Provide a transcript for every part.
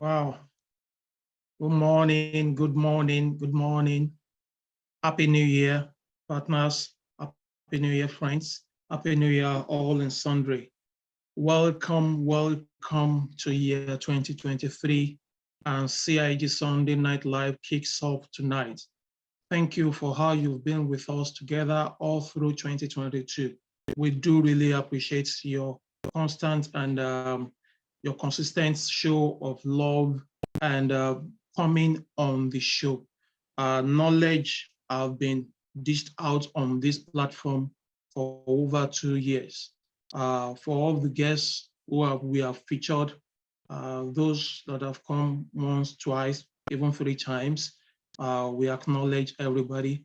Wow. Good morning, good morning, good morning. Happy New Year, partners. Happy New Year, friends. Happy New Year, all and sundry. Welcome to year 2023, and CIG Sunday Night Live kicks off tonight. Thank you for how you've been with us together all through 2022. We do really appreciate your constant and your consistent show of love and coming on the show. Knowledge have been dished out on this platform for over 2 years. For all the guests we have featured, those that have come once, twice, even 3 times, we acknowledge everybody.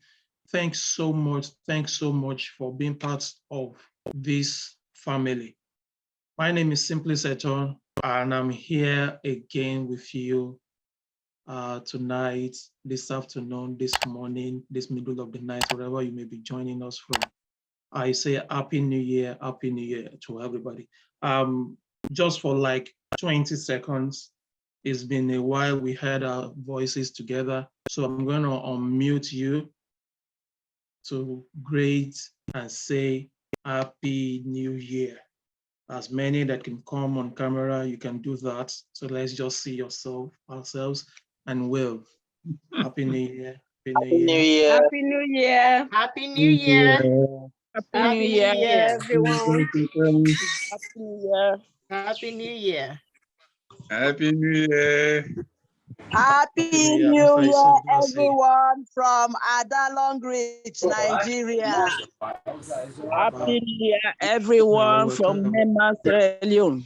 Thanks so much. Thanks so much for being part of this family. My name is Simply Seton, and I'm here again with you tonight, this afternoon, this morning, this middle of the night, wherever you may be joining us from. I say Happy New Year to everybody. Just for like 20 seconds, it's been a while we heard our voices together. So I'm going to unmute you to greet and say Happy New Year. As many that can come on camera, you can do that. So let's just see ourselves, and wave. Happy New Year. Happy New Year. Happy New Year. Happy New Year. Happy New Year, everyone. Happy New Year. Happy New Year. Happy New Year. Happy New Year, everyone from Ada Longrich, Nigeria. Happy New Year, everyone from Nema, Sierra Leone.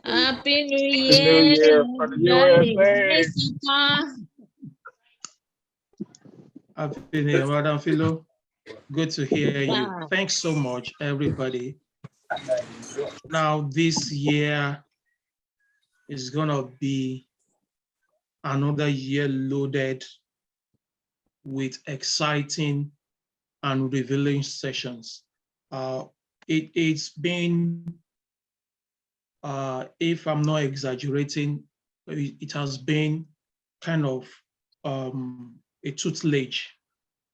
Happy New Happy Year. Happy New Year, Madam Philo. Good to hear you. Thanks so much, everybody. Now, this year is gonna be another year loaded with exciting and revealing sessions. It's been, if I'm not exaggerating, it has been kind of a tutelage,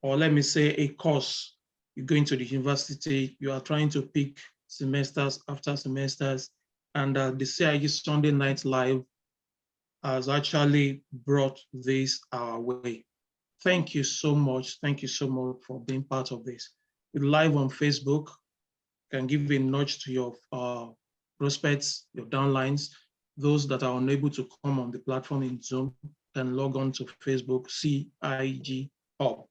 or let me say a course. You're going to the university, you are trying to pick semesters after semesters, and the CIG Sunday Night Live has actually brought this our way. Thank you so much. Thank you so much for being part of this. We're live on Facebook. Can give a nudge to your prospects, your downlines. Those that are unable to come on the platform in Zoom can log on to Facebook, CIG Hub.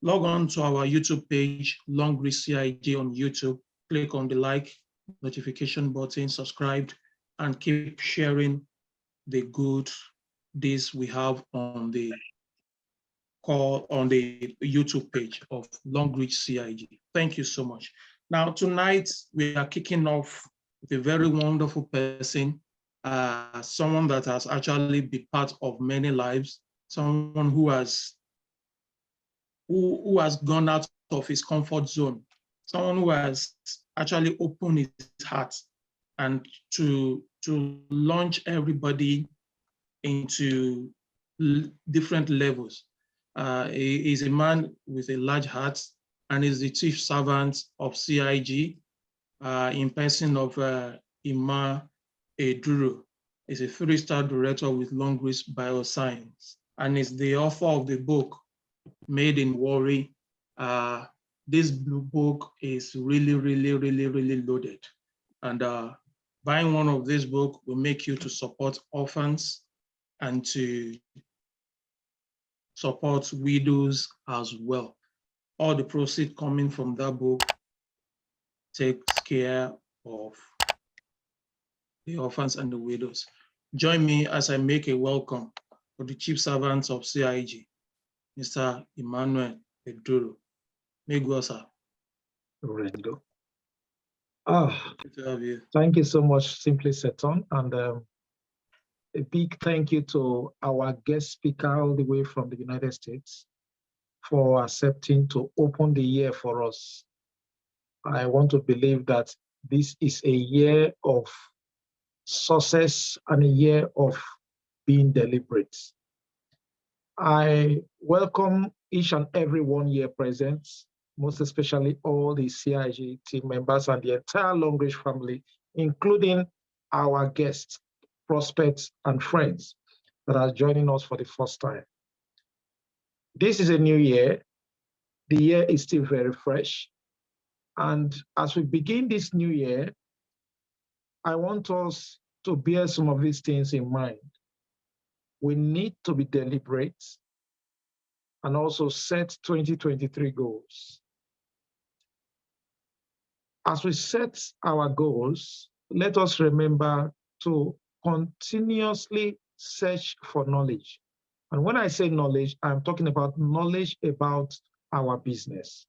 Log on to our YouTube page, Longrich CIG on YouTube. Click on the like, notification button, subscribe, and keep sharing the good deeds we have on the YouTube page of Longrich CIG. Thank you so much. Now, tonight, we are kicking off with a very wonderful person, someone that has actually been part of many lives, someone who has gone out of his comfort zone, someone who has actually opened his heart and to launch everybody into different levels. He is a man with a large heart and is the chief servant of CIG in person of Ima Eduru. He's a 3-star director with Longrich Bioscience and is the author of the book Made in Worry. This blue book is really loaded. And buying one of this book will make you to support orphans and to support widows as well. All the proceeds coming from that book takes care of the orphans and the widows. Join me as I make a welcome for the chief servants of CIG, Mr. Emmanuel Eduru. Megwasa. Thank you so much, Simply Seton, and a big thank you to our guest speaker all the way from the United States for accepting to open the year for us. I want to believe that this is a year of success and a year of being deliberate. I welcome each and every one here present, most especially all the CIG team members and the entire Longrich family, including our guests, prospects, and friends that are joining us for the first time. This is a new year. The year is still very fresh. And as we begin this new year, I want us to bear some of these things in mind. We need to be deliberate and also set 2023 goals. As we set our goals, let us remember to continuously search for knowledge. And when I say knowledge, I'm talking about knowledge about our business.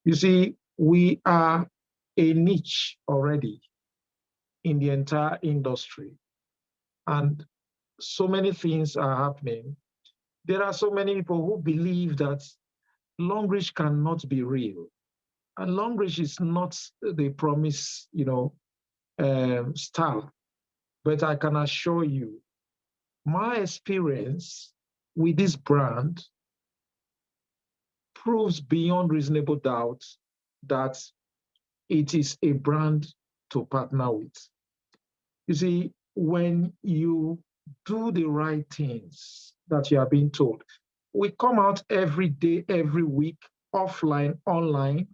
You see, we are a niche already in the entire industry, and so many things are happening. There are so many people who believe that Longrich cannot be real. And Longrich is not the promise, star. But I can assure you, my experience with this brand proves beyond reasonable doubt that it is a brand to partner with. You see, when you do the right things that you are being told, we come out every day, every week, offline, online,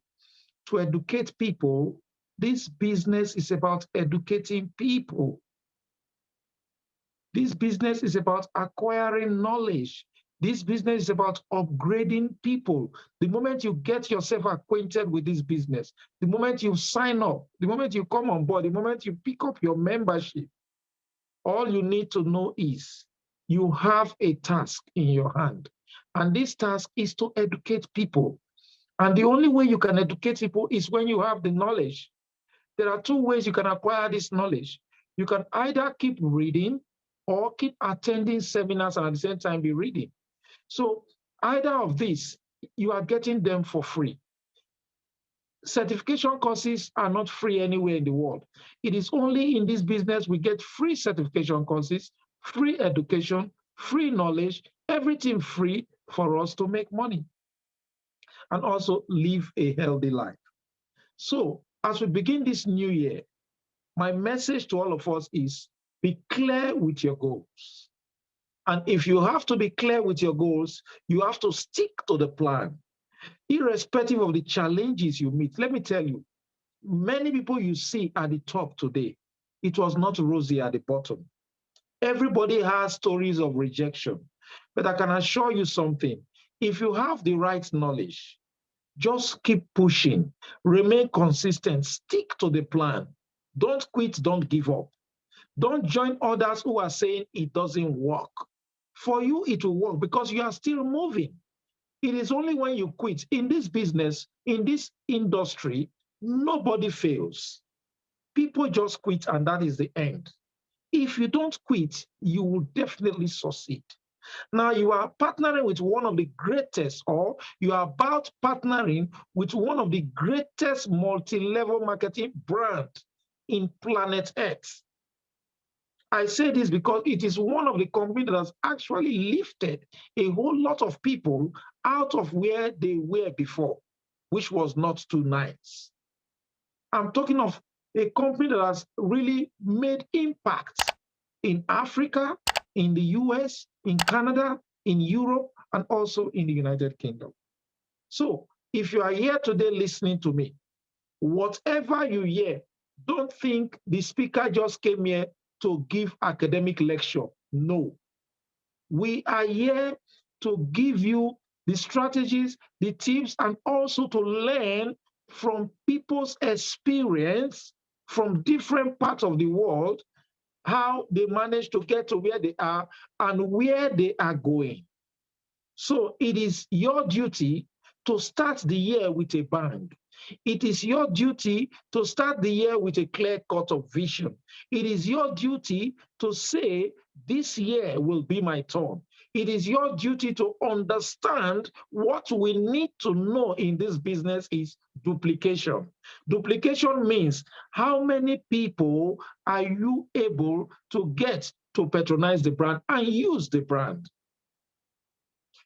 to educate people. This business is about educating people. This business is about acquiring knowledge. This business is about upgrading people. The moment you get yourself acquainted with this business, the moment you sign up, the moment you come on board, the moment you pick up your membership, all you need to know is you have a task in your hand. And this task is to educate people. And the only way you can educate people is when you have the knowledge. There are two ways you can acquire this knowledge. You can either keep reading or keep attending seminars and at the same time be reading. So either of these, you are getting them for free. Certification courses are not free anywhere in the world. It is only in this business we get free certification courses, free education, free knowledge, everything free for us to make money and also live a healthy life. So as we begin this new year, my message to all of us is be clear with your goals. And if you have to be clear with your goals, you have to stick to the plan, irrespective of the challenges you meet. Let me tell you, many people you see at the top today, it was not rosy at the bottom. Everybody has stories of rejection. But I can assure you something. If you have the right knowledge, just keep pushing, remain consistent, stick to the plan. Don't quit, don't give up. Don't join others who are saying it doesn't work. For you, it will work because you are still moving. It is only when you quit. In this business, in this industry, nobody fails. People just quit and that is the end. If you don't quit, you will definitely succeed. Now you are partnering with one of the greatest, or you are about partnering with one of the greatest multi-level marketing brands in planet Earth. I say this because it is one of the companies that has actually lifted a whole lot of people out of where they were before, which was not too nice. I'm talking of a company that has really made impact in Africa, in the US, in Canada, in Europe, and also in the United Kingdom. So if you are here today listening to me, whatever you hear, don't think the speaker just came here to give academic lecture. No. We are here to give you the strategies, the tips, and also to learn from people's experience from different parts of the world, how they managed to get to where they are and where they are going. So it is your duty to start the year with a bang. It is your duty to start the year with a clear cut of vision. It is your duty to say, this year will be my turn. It is your duty to understand what we need to know in this business is duplication. Duplication means how many people are you able to get to patronize the brand and use the brand?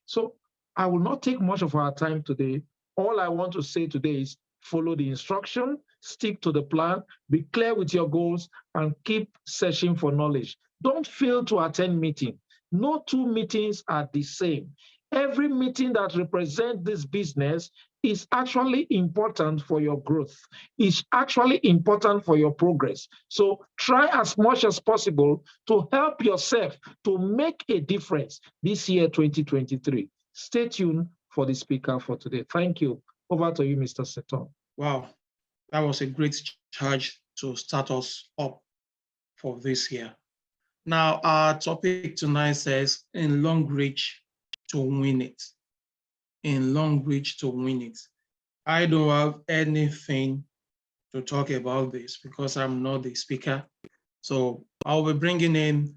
So I will not take much of our time today. All I want to say today is follow the instruction, stick to the plan, be clear with your goals, and keep searching for knowledge. Don't fail to attend meeting. No two meetings are the same. Every meeting that represents this business is actually important for your growth. It's actually important for your progress. So try as much as possible to help yourself to make a difference this year, 2023. Stay tuned for the speaker for today. Thank you. Over to you, Mr. Seton. Wow, that was a great charge to start us up for this year. Now, our topic tonight says, in Longrich to win it. In Longrich to win it. I don't have anything to talk about this because I'm not the speaker. So I'll be bringing in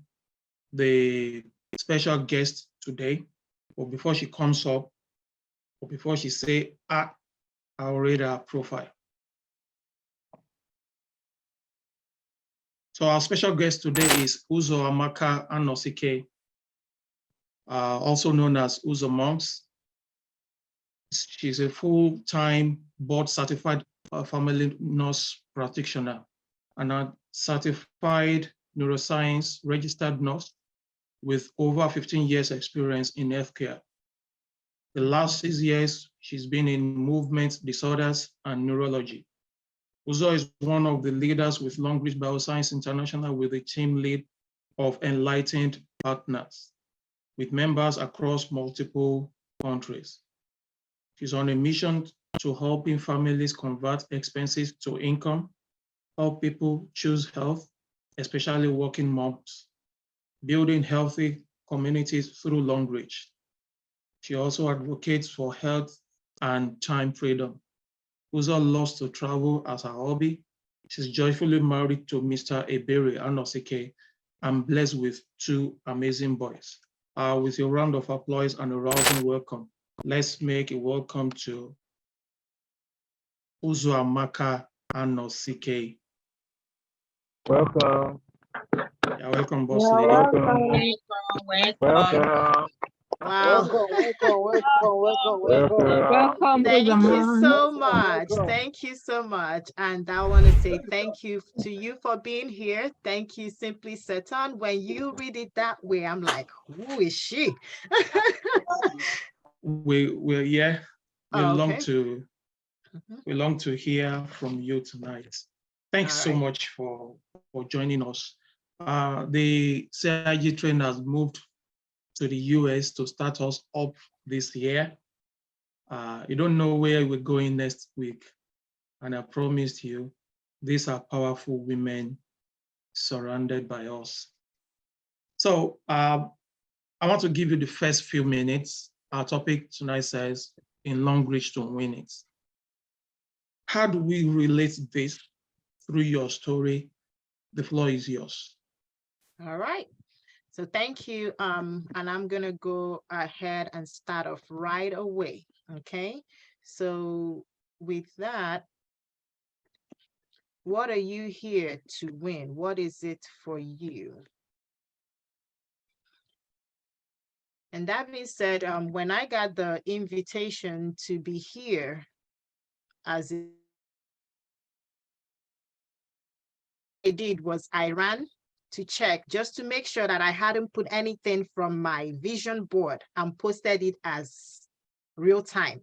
the special guest today. But before she comes up, or before she say, I'll read her profile. So our special guest today is Uzoamaka Anosike, also known as Uzoamaka. She's a full-time board-certified family nurse practitioner and a certified neuroscience registered nurse with over 15 years experience in healthcare. The last 6 years, she's been in movement disorders and neurology. Uzo is one of the leaders with Longrich Bioscience International with the team lead of Enlightened Partners, with members across multiple countries. She's on a mission to helping families convert expenses to income, help people choose health, especially working moms, building healthy communities through Longrich. She also advocates for health and time freedom. Uzo loves to travel as a hobby. She's joyfully married to Mr. Ebere Anosike and blessed with 2 amazing boys. With a round of applause and a rousing welcome, let's make a welcome to Uzoamaka Anosike. Welcome. Yeah, welcome, boss You're lady. welcome. Welcome. Wow. Welcome, Thank you Uzoamaka. so much. Thank you so much. And I want to say thank you to you for being here. Thank you, Simply Seton. When you read it that way, I'm like, who is she? We're yeah. We Oh, long okay. to we long to hear from you tonight. Thanks All so right. much for joining us. The CIG train has moved to the US to start us up this year. You don't know where we're going next week. And I promised you, these are powerful women surrounded by us. So I want to give you the first few minutes. Our topic tonight says, in Longrich to win it. How do we relate this through your story? The floor is yours. All right. So thank you. And I'm going to go ahead and start off right away. Okay. So with that, what are you here to win? What is it for you? And that being said, when I got the invitation to be here, as I did was I ran to check just to make sure that I hadn't put anything from my vision board and posted it as real time.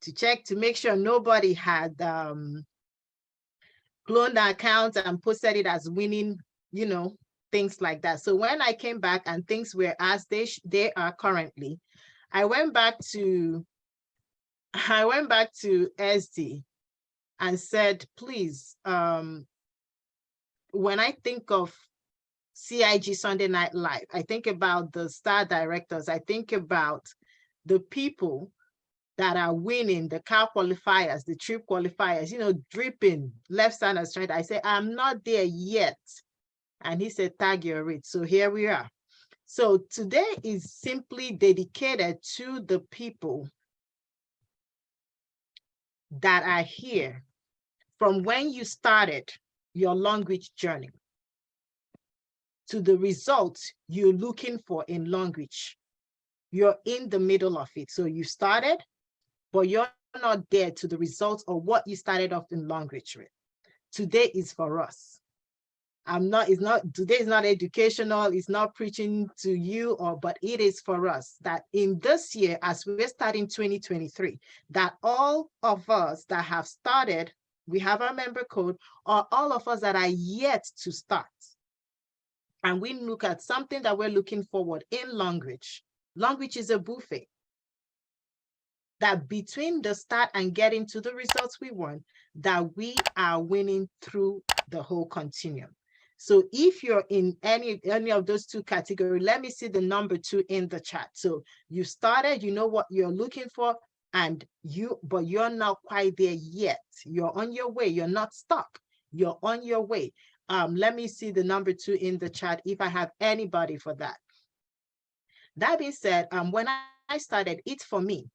To check to make sure nobody had cloned the account and posted it as winning, you know, things like that. So when I came back and things were as they are currently, I went back to SD and said, please, when I think of CIG Sunday Night Live, I think about the star directors, I think about the people that are winning the car qualifiers, the trip qualifiers, you know, dripping left side and straight. I say, I'm not there yet. And he said, tag your it. So here we are. So today is simply dedicated to the people that are here from when you started your Longrich journey to the results you're looking for in Longrich. You're in the middle of it. So you started, but you're not there to the results of what you started off in Longrich with. Today is for us. Today is not educational, it's not preaching to you, but it is for us that in this year, as we're starting 2023, that all of us that have started, we have our member code, or all of us that are yet to start. And we look at something that we're looking forward in Longrich. Longrich is a buffet. That between the start and getting to the results we want, that we are winning through the whole continuum. So if you're in any of those two categories, let me see the number 2 in the chat. So you started, you know what you're looking for, but you're not quite there yet. You're on your way. You're not stuck. You're on your way. Let me see the number 2 in the chat if I have anybody for that. That being said, when I started It For Me,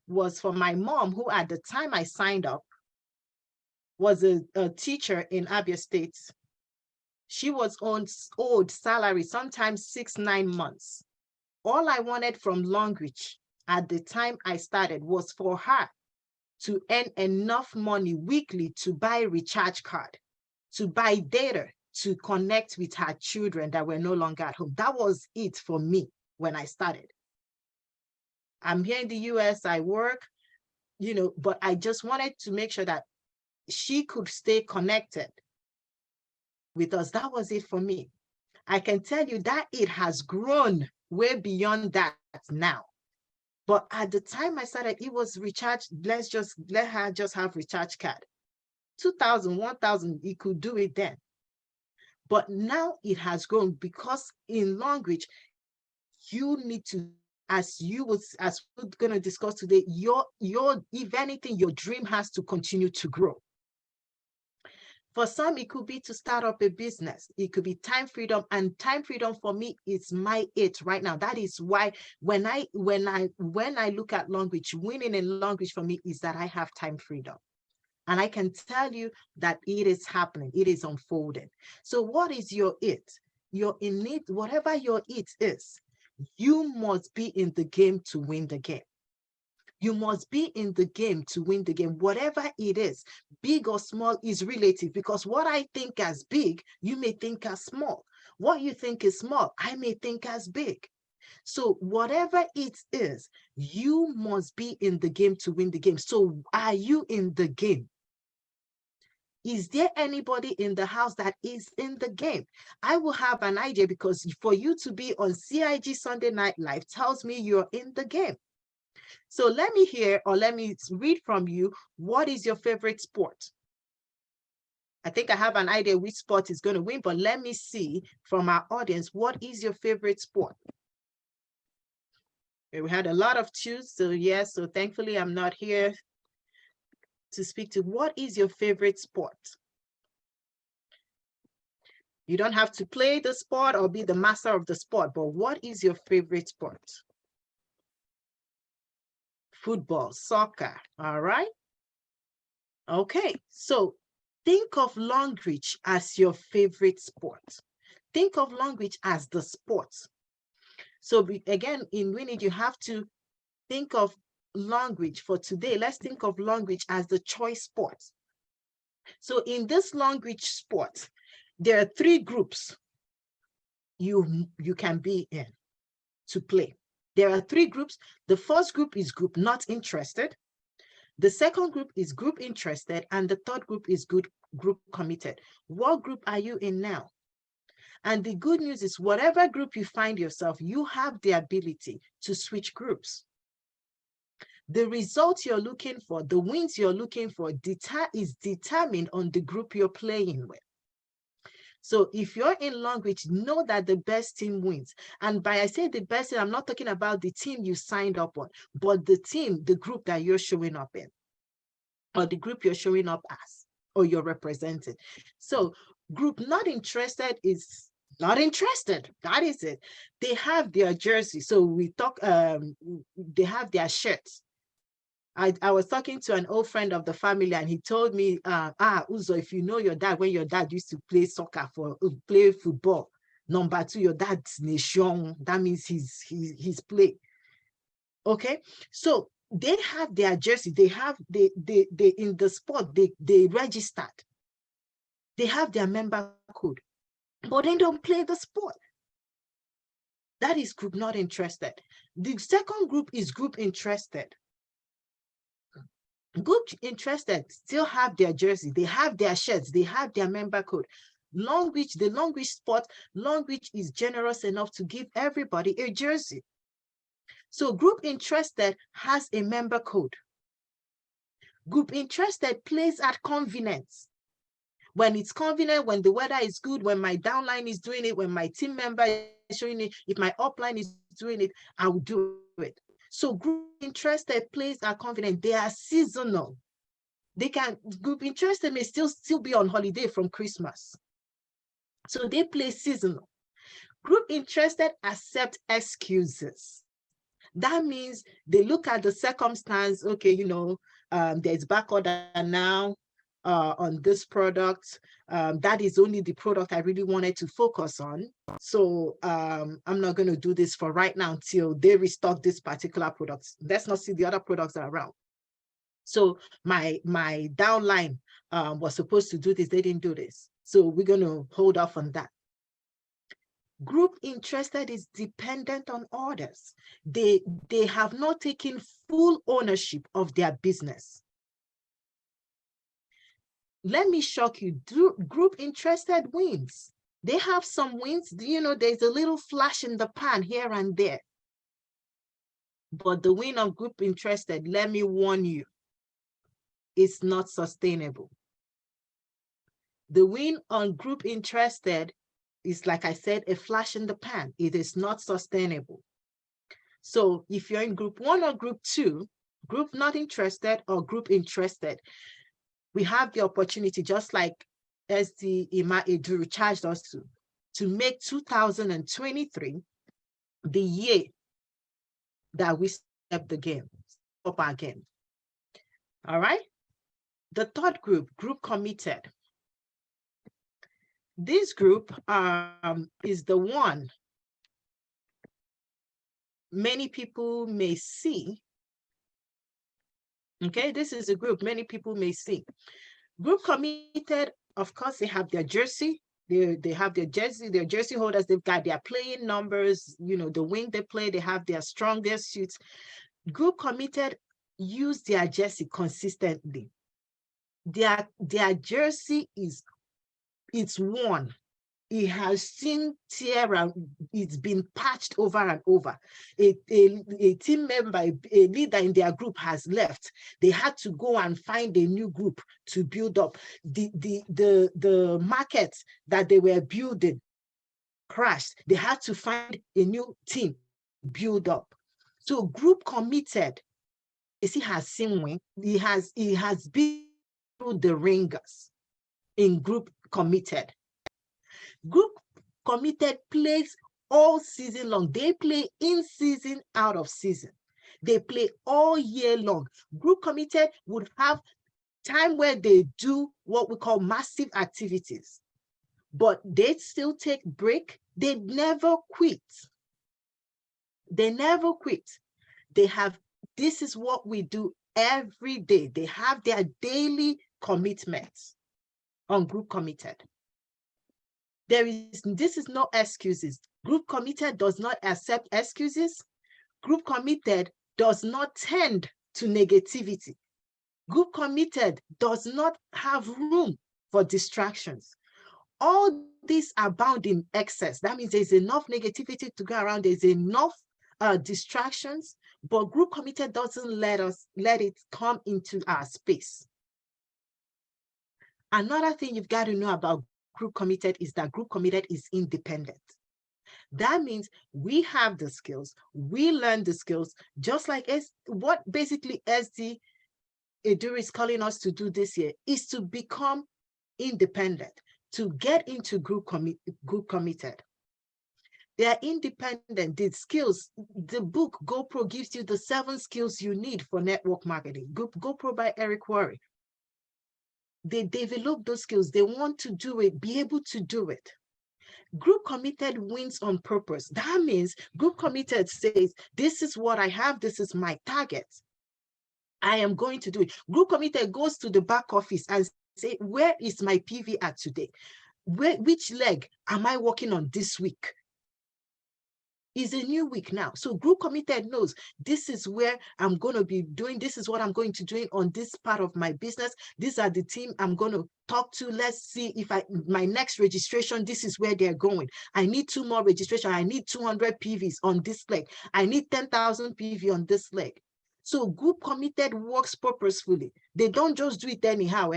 was for my mom, who at the time I signed up was a teacher in Abia State. She was on old salary, sometimes 6-9 months. All I wanted from Longrich at the time I started was for her to earn enough money weekly to buy a recharge card, to buy data, to connect with her children that were no longer at home. That was it for me when I started. I'm here in the US, I work, but I just wanted to make sure that she could stay connected with us. That was it for me. I can tell you that it has grown way beyond that now. But at the time I started, it was recharge. Let her just have recharge card. 2,000, 1,000, it could do it then. But now it has grown because in Longrich, you need to, as we're going to discuss today, if anything, your dream has to continue to grow. For some, it could be to start up a business. It could be time freedom, and time freedom for me is my it right now. That is why when I look at Longrich, winning in Longrich for me is that I have time freedom. And I can tell you that it is happening. It is unfolding. So what is your it? Your in it, whatever your it is, you must be in the game to win the game. You must be in the game to win the game. Whatever it is, big or small, is relative, because what I think as big, you may think as small. What you think is small, I may think as big. So whatever it is, you must be in the game to win the game. So are you in the game? Is there anybody in the house that is in the game? I will have an idea, because for you to be on CIG Sunday Night Live tells me you're in the game. So let me hear, or let me read from you, what is your favorite sport? I think I have an idea which sport is going to win, but let me see from our audience, what is your favorite sport? We had a lot of choose, so yes, so thankfully I'm not here to speak to. What is your favorite sport? You don't have to play the sport or be the master of the sport, but what is your favorite sport? Football, soccer, all right? Okay, so think of Longrich as your favorite sport. Think of Longrich as the sport. So again, in winning, you have to think of Longrich for today. Let's think of Longrich as the choice sport. So in this Longrich sport, there are 3 groups you can be in to play. There are 3 groups. The first group is group not interested. The second group is group interested, and the third group is group committed. What group are you in now? And the good news is, whatever group you find yourself, you have the ability to switch groups. The results you're looking for, the wins you're looking for, is determined on the group you're playing with. So if you're in Longrich, know that the best team wins. And by I say the best team, I'm not talking about the team you signed up on, but the team, the group that you're showing up in, or the group you're showing up as, or you're representing. So group not interested is Not interested. That is it. They have their jersey. So we talk, they have their shirts. I was talking to an old friend of the family, and he told me, Uzo, if you know your dad, when your dad used to play soccer play football, number 2, your dad's nation. That means he's play. Okay, so they have their jersey. They have they in the sport they registered. They have their member code, but they don't play the sport. That is group not interested. The second group is group interested. Group interested still have their jersey, they have their shirts, they have their member code. Longrich, the Longrich sport, Longrich is generous enough to give everybody a jersey. So group interested has a member code. Group interested plays at convenience. When it's convenient, when the weather is good, when my downline is doing it, when my team member is showing it, if my upline is doing it, I will do it. So group interested plays are convenient. They are seasonal. They can, group interested may still be on holiday from Christmas. So they play seasonal. Group interested accept excuses. That means they look at the circumstance. Okay, there's back order now on this product. That is only the product I really wanted to focus on. So I'm not going to do this for right now until they restock this particular product. Let's not see the other products that are around. So my downline was supposed to do this. They didn't do this. So we're going to hold off on that. Group interested is dependent on orders. They have not taken full ownership of their business. Let me shock you. Group interested wins. They have some wins. There's a little flash in the pan here and there. But the win of group interested, let me warn you, it's not sustainable. The win on group interested is, like I said, a flash in the pan. It is not sustainable. So if you're in group 1 or group 2, group not interested or group interested, we have the opportunity, just like SD Ima Eduru charged us to make 2023 the year that we step up our game. All right. The third group committed. This group is the one many people may see. Okay, this is a group many people may see. Group committed, of course, they have their jersey. They have their jersey holders. They've got their playing numbers, the wing they play. They have their strongest suits. Group committed use their jersey consistently. Their jersey it's worn. It has seen tear and it's been patched over and over. A team member, a leader in their group has left. They had to go and find a new group to build up. The market that they were building crashed. They had to find a new team build up. So group committed, he has seen win. He has been through the ringers in group committed. Group committed plays all season long. They play in season, out of season. They play all year long. Group committed would have time where they do what we call massive activities, but they still take break. They never quit. They never quit. They have, this is what we do every day. They have their daily commitments on group committed. This is no excuses. Group committed does not accept excuses. Group committed does not tend to negativity. Group committed does not have room for distractions. All these are bound in excess. That means there's enough negativity to go around. There's enough distractions, but group committed doesn't let it come into our space. Another thing you've got to know about group committed is that group committed is independent. That means we have the skills, we learn the skills, just like what basically SD Eduru is calling us to do this year is to become independent, to get into group committed. They are independent. The skills, the book GoPro gives you the 7 skills you need for network marketing. GoPro by Eric Worre. They develop those skills. They want to do it, be able to do it. Group committed wins on purpose. That means group committed says, this is what I have, this is my target. I am going to do it. Group committed goes to the back office and say, where is my PV at today? Which leg am I working on this week? It's a new week now. So group committed knows this is where I'm going to be doing. This is what I'm going to do on this part of my business. These are the team I'm going to talk to. Let's see if my next registration, this is where they're going. I need 2 more registration. I need 200 PVs on this leg. I need 10,000 PV on this leg. So group committed works purposefully. They don't just do it anyhow.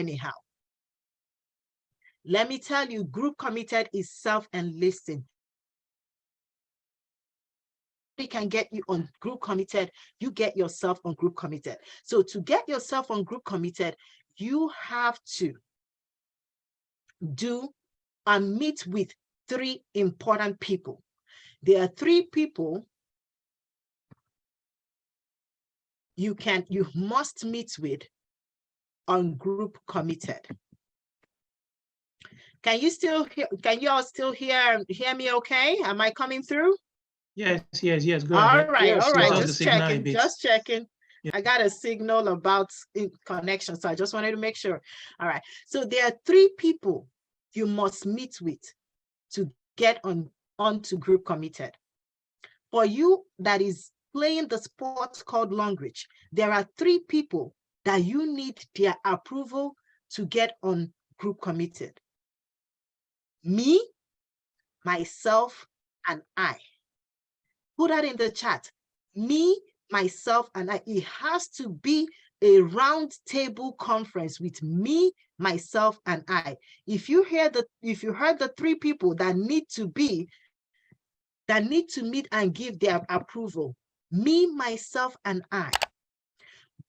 Let me tell you, group committed is self-enlisting. Can get you on group committed, you get yourself on group committed. So to get yourself on group committed, you have to do and meet with 3 important people. There are 3 people you must meet with on group committed. Can you all still hear me okay? Am I coming through? Yes, go ahead. All right, Just checking. Yeah. I got a signal about connection, so I just wanted to make sure. All right, so there are 3 people you must meet with to get onto group committed. For you that is playing the sport called Longrich, there are 3 people that you need their approval to get on group committed. Me, myself, and I. Put that in the chat. Me, myself, and I. It has to be a round table conference with me, myself, and I. If you heard the 3 people that need to meet and give their approval, me, myself, and I.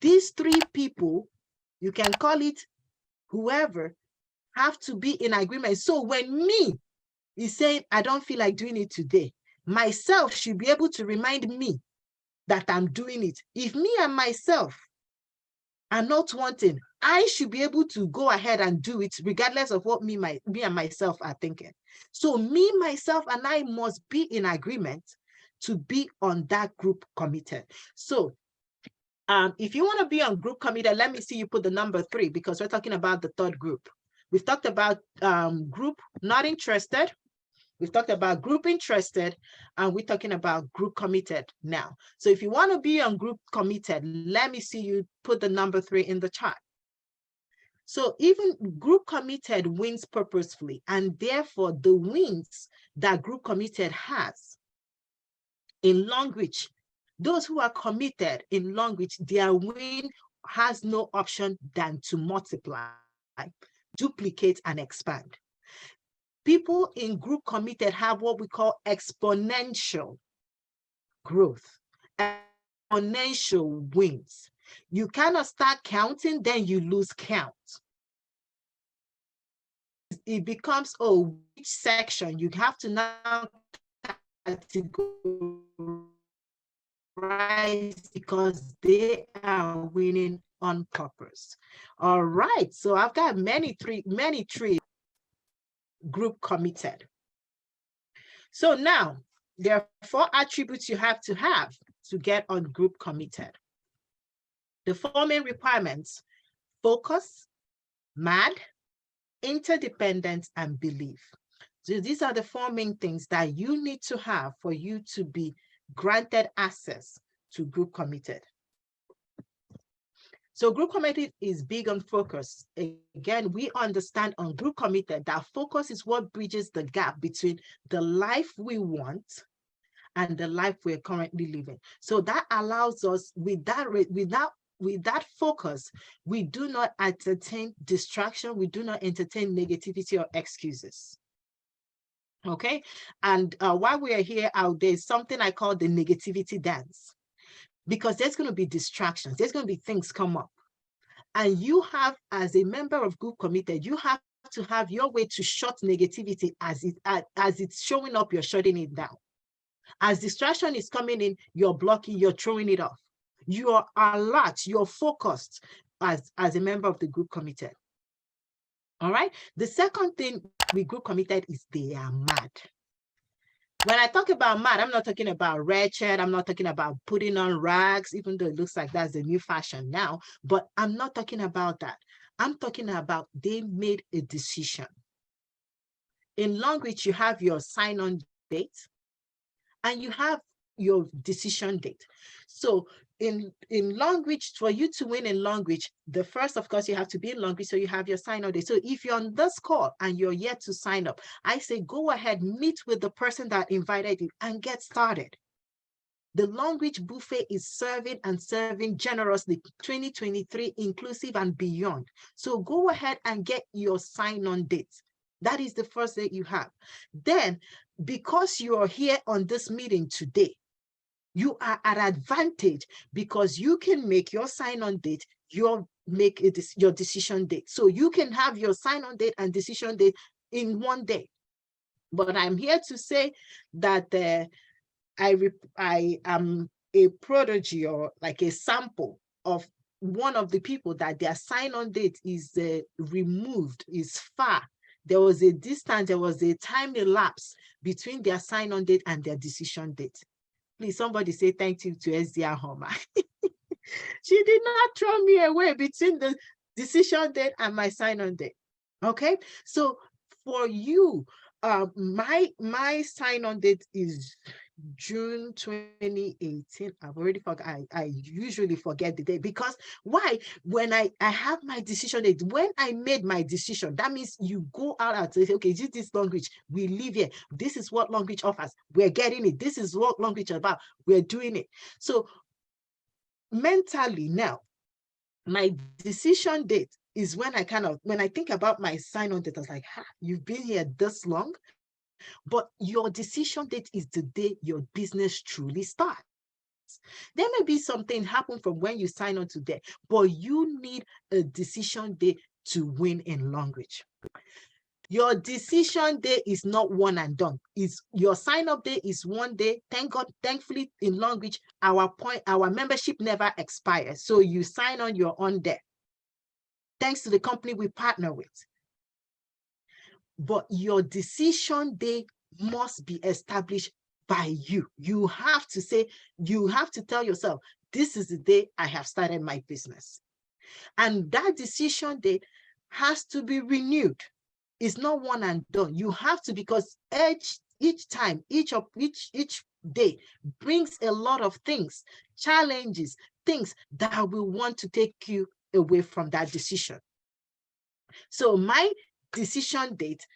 These 3 people, you can call it whoever, have to be in agreement. So when me is saying, I don't feel like doing it today, myself should be able to remind me that I'm doing it. If me and myself are not wanting, I should be able to go ahead and do it regardless of what me and myself are thinking. So me, myself, and I must be in agreement to be on that group committed. So if you want to be on group committed, let me see you put the number 3 because we're talking about the 3rd group. We've talked about group not interested. We've talked about group interested, and we're talking about group committed now. So if you want to be on group committed, let me see you put the number 3 in the chat. So even group committed wins purposefully, and therefore the wins that group committed has in Longrich, those who are committed in Longrich, their win has no option than to multiply, duplicate, and expand. People in group committed have what we call exponential growth, exponential wins. You cannot start counting, then you lose count. It becomes, oh, which section? You have to now categorize because they are winning on purpose. All right, so I've got many three group committed. So now there are 4 attributes you have to get on group committed. The 4 main requirements: focus, MAD, interdependence, and belief. So these are the 4 main things that you need to have for you to be granted access to group committed. So group committed is big on focus. Again, we understand on group committed that focus is what bridges the gap between the life we want and the life we're currently living. So that allows us, with that focus, we do not entertain distraction, we do not entertain negativity or excuses. Okay, and while we are here, there's something I call the negativity dance, because there's going to be distractions, there's going to be things come up, and you have, as a member of group committed, you have to have your way to shut negativity as it's showing up. You're shutting it down. As distraction is coming in, you're blocking, you're throwing it off. You are alert, you're focused as a member of the group committed. All right. The second thing with group committed is they are mad. When I talk about mad, I'm not talking about wretched. I'm not talking about putting on rags, even though it looks like that's the new fashion now. But I'm not talking about that. I'm talking about they made a decision. In Longrich, you have your sign-on date and you have your decision date. So in Longrich, for you to win in Longrich, the first, of course, you have to be in Longrich, so you have your sign-on date. So if you're on this call and you're yet to sign up, I say go ahead, meet with the person that invited you and get started. The Longrich buffet is serving and serving generously 2023 inclusive and beyond. So go ahead and get your sign-on date. That is the first date you have. Then, because you are here on this meeting today, you are at advantage because you can make your sign-on date, your decision date. So you can have your sign-on date and decision date in one day. But I'm here to say that I am a prodigy, or like a sample of one of the people that their sign-on date is removed, is far. There was a distance, there was a time elapse between their sign-on date and their decision date. Please, somebody say thank you to SDR Homer. She did not throw me away between the decision date and my sign-on date. Okay, so for you, my sign-on date is June 2018. I've already forgot. I usually forget the date because why? When I have my decision date, when I made my decision, that means you go out and say, okay, this is Longrich. We live here. This is what Longrich offers. We're getting it. This is what Longrich is about. We're doing it. So mentally now, my decision date is when I think about my sign-on date, I was like, you've been here this long, but your decision date is the day your business truly starts. There may be something happen from when you sign on to there, but you need a decision day to win in Longrich. Your decision day is not one and done. Your sign-up day is one day. Thank God, thankfully in Longrich, our membership never expires. So you sign on, you're on there. Thanks to the company we partner with. But your decision day must be established by you. You have to say, you have to tell yourself, this is the day I have started my business. And that decision day has to be renewed. It's not one and done. You have to, because each time, each day brings a lot of things, challenges, things that will want to take you away from that decision. So my decision date,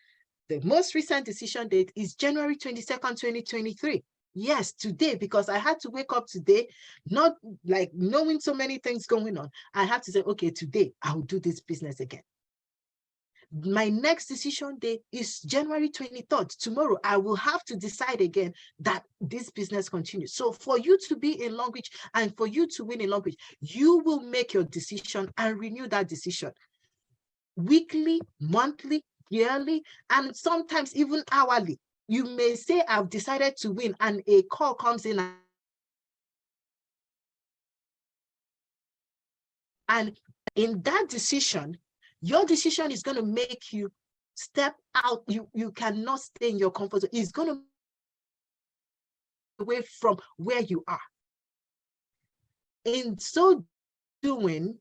the most recent decision date, is January 22nd, 2023. Yes, today, because I had to wake up today, not like knowing so many things going on. I have to say, okay, today I'll do this business again. My next decision day is January 23rd. Tomorrow, I will have to decide again that this business continues. So for you to be in Longrich and for you to win in Longrich, you will make your decision and renew that decision. Weekly, monthly, yearly, and sometimes even hourly. You may say, I've decided to win, and a call comes in. And in that decision, your decision is going to make you step out. You cannot stay in your comfort zone. It's going to away from where you are. In so doing,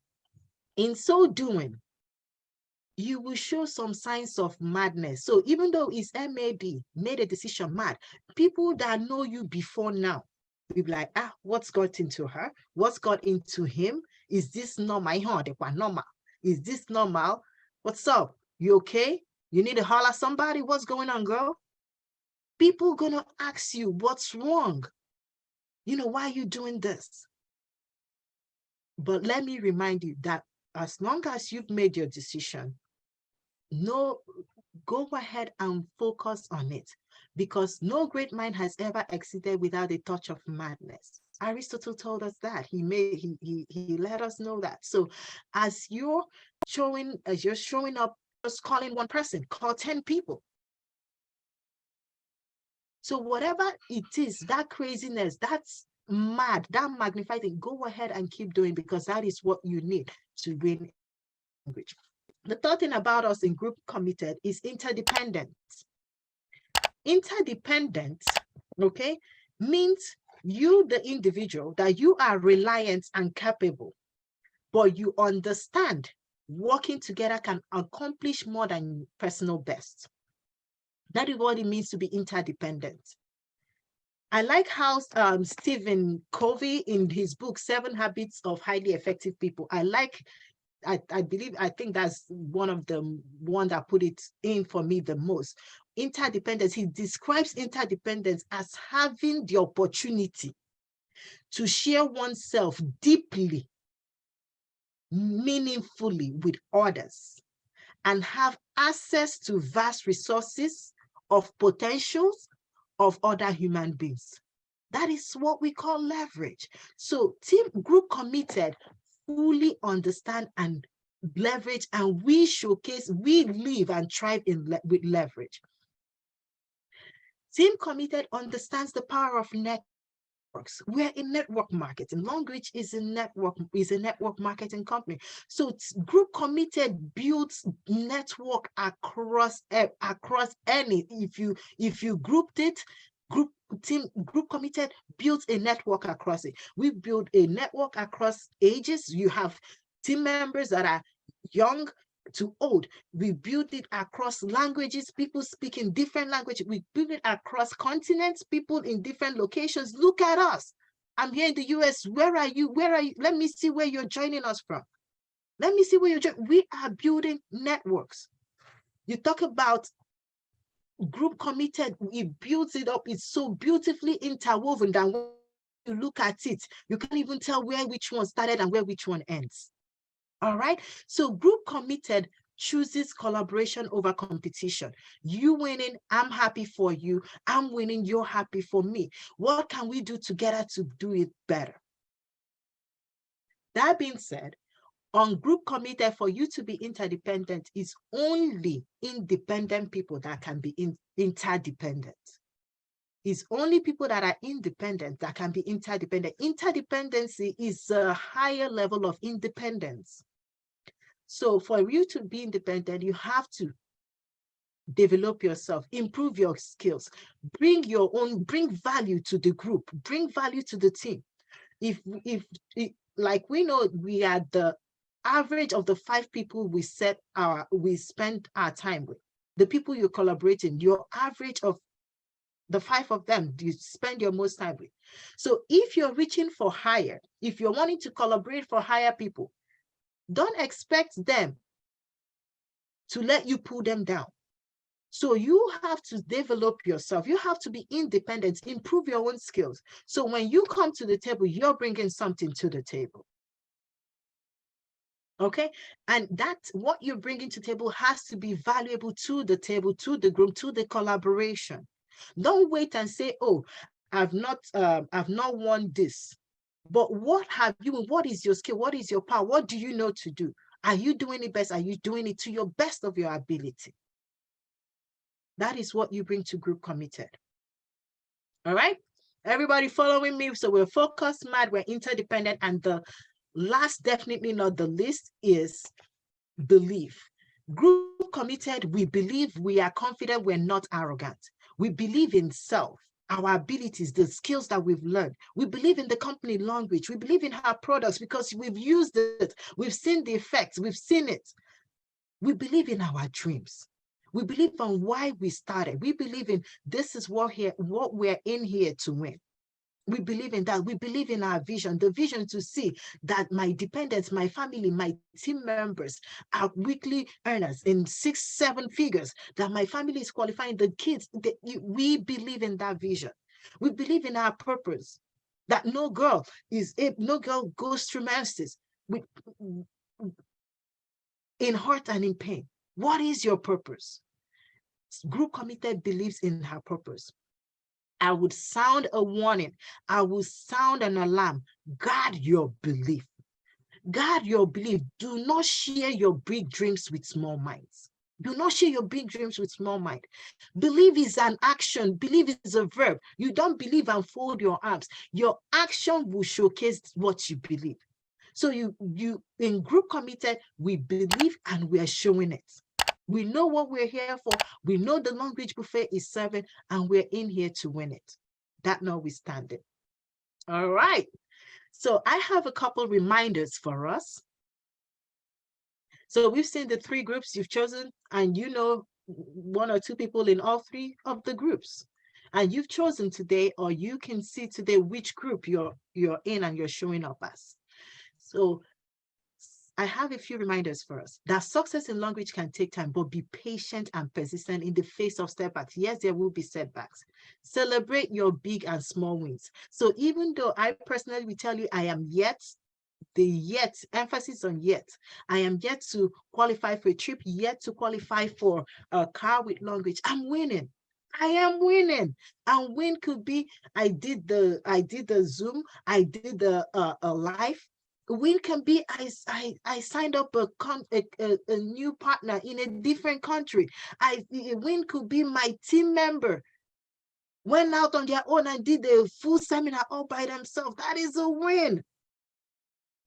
you will show some signs of madness. So even though it's MAD, made a decision mad, people that know you before now will be like, what's got into her? What's got into him? Is this normal? Is this normal? What's up? You okay? You need to holler at somebody? What's going on, girl? People gonna ask you, what's wrong? Why are you doing this? But let me remind you that as long as you've made your decision, go ahead and focus on it, because no great mind has ever exceeded without a touch of madness. Aristotle told us that. He let us know that. So as you're showing up, just calling one person, call 10 people. So whatever it is, that craziness, that's mad, that magnified thing, go ahead and keep doing, because that is what you need to win language. The third thing about us in Group Committed is interdependence. Interdependence, okay, means you, the individual, that you are reliant and capable, but you understand working together can accomplish more than personal best. That is what it means to be interdependent. I like how Stephen Covey in his book, 7 Habits of Highly Effective People, I think that's one that put it in for me the most. Interdependence, he describes interdependence as having the opportunity to share oneself deeply, meaningfully with others, and have access to vast resources of potentials of other human beings. That is what we call leverage. So Group Committed fully understand and leverage, and we showcase, we live and thrive with leverage. Team Committed understands the power of networks. We're in network marketing. Longrich is a network marketing company. So Group Committed builds network across any. If you grouped it, Group Committed builds a network across it. We build a network across ages. You have team members that are young to old. We build it across languages, people speaking different languages. We build it across continents, people in different locations. Look at us. I'm here in the US. Where are you? Where are you? Let me see where you're joining us from. Let me see where you're joining. We are building networks. You talk about Group Committed, it builds it up. It's so beautifully interwoven that when you look at it, you can't even tell where which one started and where which one ends. All right. So Group Committed chooses collaboration over competition. You winning, I'm happy for you. I'm winning, you're happy for me. What can we do together to do it better? That being said, on Group Committed, for you to be interdependent, is only independent people that can be interdependent. It's only people that are independent that can be interdependent. Interdependency is a higher level of independence. So for you to be independent, you have to develop yourself, improve your skills, bring value to the group, bring value to the team. If like we know, we are the average of the 5 people we spend our time with, the people you're collaborating, your average of the 5 of them you spend your most time with. So if you're reaching for higher, if you're wanting to collaborate for higher people, don't expect them to let you pull them down. So you have to develop yourself. You have to be independent, improve your own skills. So when you come to the table, you're bringing something to the table. Okay, and that's what you're bringing to the table has to be valuable to the table, to the group, to the collaboration. Don't wait and say, oh, I've not won this. But what have you, what is your skill? What is your power? What do you know to do? Are you doing it best? Are you doing it to your best of your ability? That is what you bring to Group Committed. All right, everybody following me? So we're focused, mad, we're interdependent, and the last, definitely not the least, is belief. Group Committed, we believe, we are confident, we're not arrogant. We believe in self, our abilities, the skills that we've learned. We believe in the company Longrich. We believe in our products because we've used it. We've seen the effects. We've seen it. We believe in our dreams. We believe on why we started. We believe in this is what we're in here to win. We believe in that. We believe in our vision, the vision to see that my dependents, my family, my team members are weekly earners in 6-7 figures, that my family is qualifying, the kids. We believe in that vision. We believe in our purpose, that no girl goes through menses in hurt and in pain. What is your purpose? Group Committed believes in her purpose. I would sound a warning. I will sound an alarm. Guard your belief. Guard your belief. Do not share your big dreams with small minds. Do not share your big dreams with small mind. Believe is an action. Believe is a verb. You don't believe and fold your arms. Your action will showcase what you believe. So you in group committed, we believe and we are showing it. We know what we're here for. We know the Longrich buffet is serving, and we're in here to win it. That notwithstanding. All right. So I have a couple reminders for us. So we've seen the 3 groups you've chosen, and you know 1 or 2 people in all 3 of the groups. And you've chosen today, or you can see today which group you're in and you're showing up as. So I have a few reminders for us that success in Longrich can take time, but be patient and persistent in the face of setbacks. Yes, there will be setbacks. Celebrate your big and small wins. So even though I personally will tell you I am yet, emphasis on yet, I am yet to qualify for a trip, yet to qualify for a car with Longrich, I'm winning. I am winning. And win could be I did the Zoom, I did the live. Win can be I signed up a new partner in a different country. Win could be my team member went out on their own and did a full seminar all by themselves. That is a win.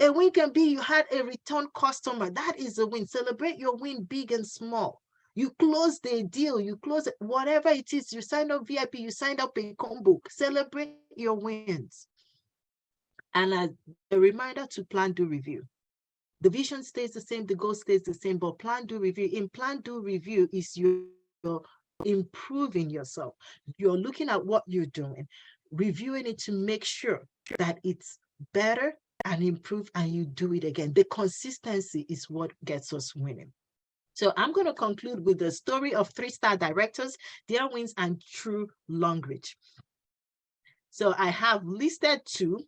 A win can be you had a return customer. That is a win. Celebrate your win, big and small. You close the deal, you close it, whatever it is. You signed up VIP, you signed up a combo. Celebrate your wins. And a reminder to plan, do, review. The vision stays the same, the goal stays the same, but plan, do, review. In plan, do, review is you're improving yourself. You're looking at what you're doing, reviewing it to make sure that it's better and improve, and you do it again. The consistency is what gets us winning. So I'm going to conclude with the story of 3-star directors, their wins, and true Longrich. So I have listed 2.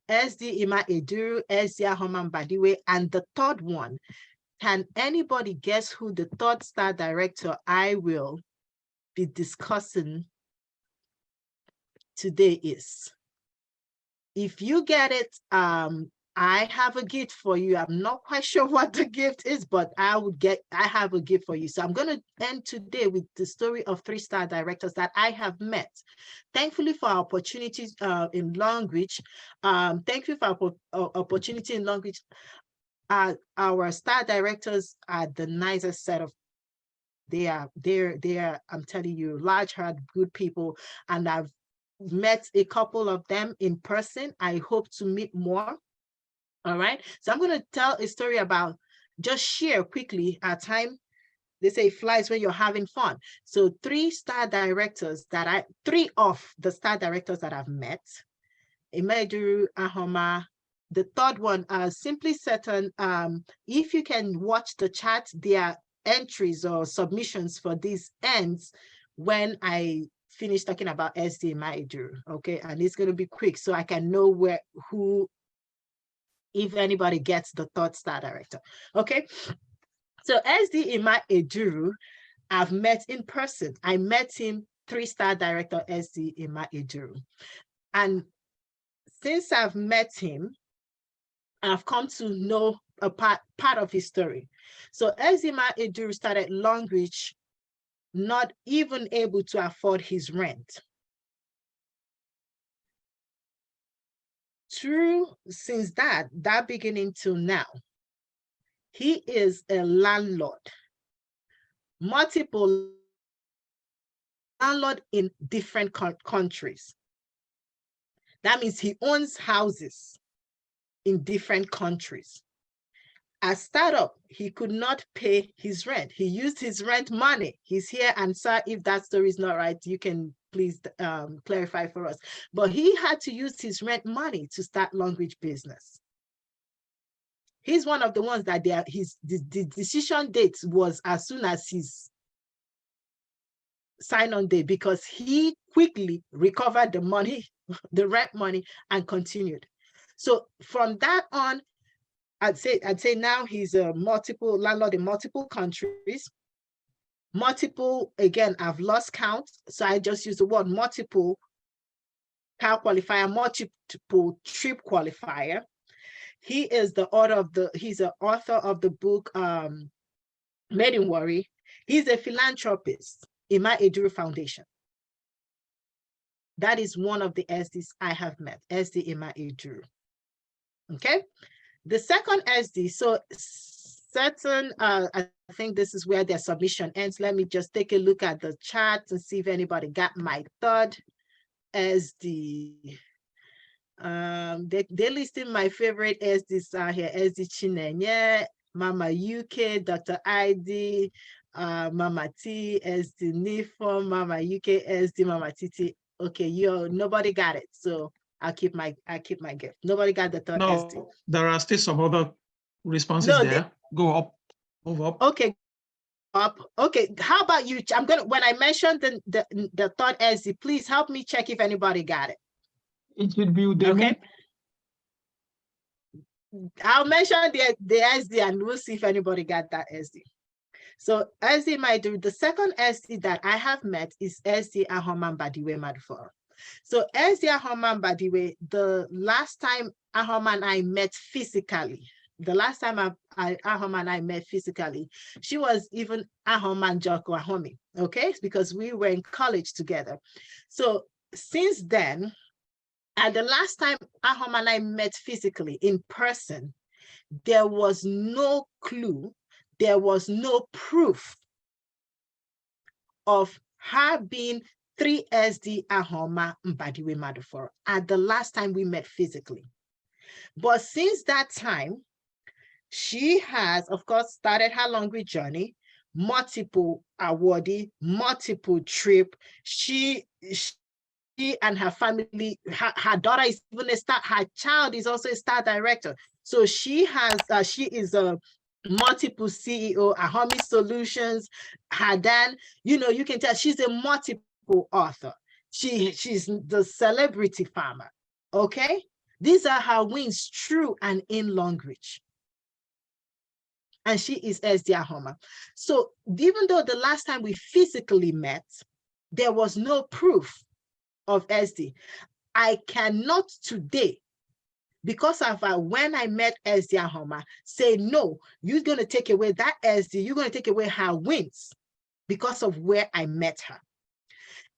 SD Ima Eduru, SD Ahoman Badiwe, and the 3rd one. Can anybody guess who the 3rd-star director I will be discussing today is? If you get it, I have a gift for you. I'm not quite sure what the gift is, but I have a gift for you. So I'm going to end today with the story of 3-star directors that I have met. Thankfully for our opportunities in Longrich. Thank you for our opportunity in Longrich. Our star directors are the nicest set of. They are, I'm telling you, large-hearted, good people, and I've met a couple of them in person. I hope to meet more. All right, so I'm going to tell a story about, just share quickly our time. They say it flies when you're having fun. So 3-star directors that 3 of the star directors that I've met, Imeduru, Ahoma. The 3rd one, Simply Certain. If you can watch the chat, their entries or submissions for these ends when I finish talking about SD Imeduru, okay? And it's going to be quick so I can know if anybody gets the 3rd-star director, okay? So SD Imeduru, I've met in person. I met him, 3-star director SD Imeduru. And since I've met him, I've come to know a part of his story. So SD Imeduru started Longrich not even able to afford his rent. Since that beginning till now, he is a landlord, multiple landlord in different countries. That means he owns houses in different countries. As startup, he could not pay his rent. He used his rent money. He's here, and sir, if that story is not right, you can please clarify for us. But he had to use his rent money to start Longrich business. He's one of the ones that the decision date was as soon as his sign-on day, because he quickly recovered the money, the rent money, and continued. So from that on, I'd say now he's a multiple landlord in multiple countries. Multiple, again, I've lost count, so I just use the word multiple car qualifier, multiple trip qualifier. He is the author of the book Made in Worry. He's a philanthropist in my Eduru Foundation. That is one of the SDs I have met, SD in my Eduru. Okay. The second SD, so certain, I think this is where their submission ends. Let me just take a look at the chat and see if anybody got my third SD. They listed my favorite SDs are here. SD Chinenye, Mama UK, Dr. ID, Mama T, SD Nifo, Mama UK, SD, Mama TT. Okay, nobody got it. So I'll keep my gift. Nobody got the third SD. No, there are still some other responses there. Go up, move up. Okay, up. Okay, how about you? I'm gonna, when I mentioned the third SD, please help me check if anybody got it. It should be Udemy. Okay. I'll mention the SD and we'll see if anybody got that SD. So SD might do. The second SD that I have met is SD Ahoman Badiwe Maduforo. So SD Ahoman Badiwe, the last time Ahoman I met physically, Ahoman I met physically, she was even Ahoman Joko Ahomi, okay? Because we were in college together. So since then, and the last time Ahoman and I met physically in person, there was no clue, there was no proof of her being 3SD Ahoma Mbadiwe Maduforo at the last time we met physically. But since that time, she has, of course, started her Longrich journey, multiple awardee, multiple trip. She and her family, her daughter is even her child is also a star director. So she has, she is a multiple CEO, Ahomi Solutions, Hadan, you can tell she's a multiple author. She's the celebrity farmer, okay? These are her wins, true and in Longrich. And she is SD Ahoma. So even though the last time we physically met, there was no proof of SD, I cannot today, because of when I met SD Ahoma, say, no, you're going to take away that SD, you're going to take away her wins because of where I met her.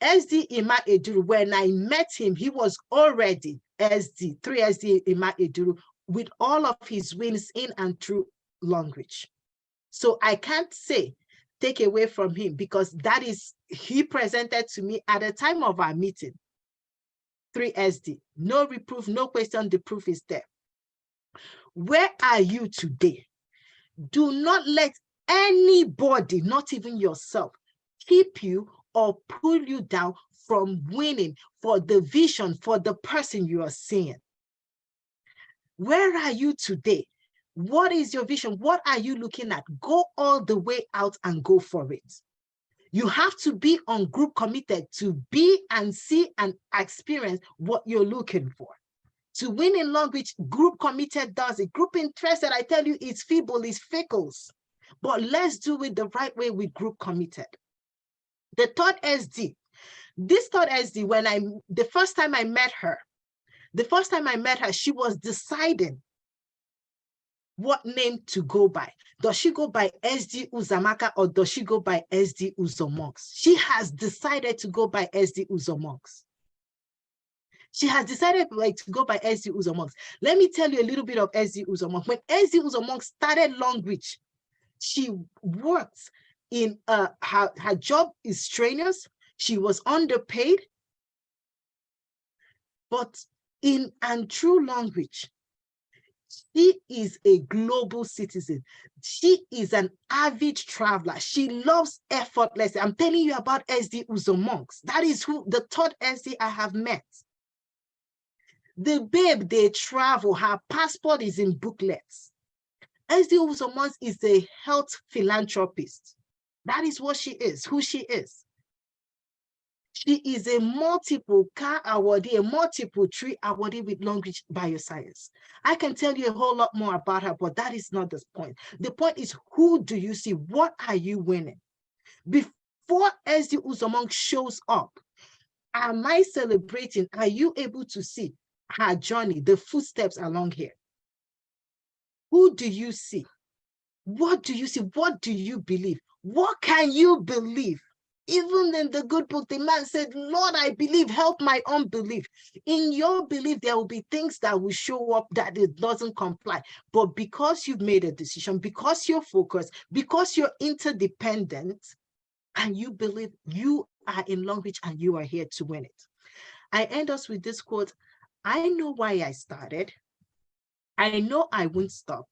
SD Ima Eduru, when I met him, he was already SD, 3SD Ima Eduru, with all of his wins in and through Longrich. So I can't say take away from him, because that is, he presented to me at the time of our meeting, 3SD, no reproof, no question, the proof is there. Where are you today? Do not let anybody, not even yourself, keep you or pull you down from winning for the vision, for the person you are seeing. Where are you today? What is your vision? What are you looking at? Go all the way out and go for it. You have to be on group committed to be and see and experience what you're looking for. To win in Longrich, group committed does it. Group interested, I tell you, it's feeble, it's fickle. But let's do it the right way with group committed. The third SD, this third SD, the first time I met her, she was deciding what name to go by. Does she go by SD Uzoamaka or does she go by SD Uzoamaka? She has decided to go by SD Uzoamaka. She has decided to go by SD Uzoamaka. Let me tell you a little bit of SD Uzoamaka. When SD Uzoamaka started Longrich, she worked in, her job is strenuous. She was underpaid. But in and through Longrich, she is a global citizen. She is an avid traveler. She loves effortless. I'm telling you about SD Uzoamaka. That is who the third SD I have met. The babe, they travel. Her passport is in booklets. SD Uzoamaka is a health philanthropist. That is what she is, who she is. She is a multiple car awardee, a multiple tree awardee with Longrich Bioscience. I can tell you a whole lot more about her, but that is not the point. The point is, who do you see? What are you winning? Before SD Uzoamaka shows up, am I celebrating? Are you able to see her journey, the footsteps along here? Who do you see? What do you see? What do you believe? What can you believe? Even in the good book, the man said, Lord, I believe, help my unbelief. In your belief, there will be things that will show up that it doesn't comply. But because you've made a decision, because you're focused, because you're interdependent, and you believe, you are in Longrich and you are here to win it. I end us with this quote. I know why I started. I know I won't stop.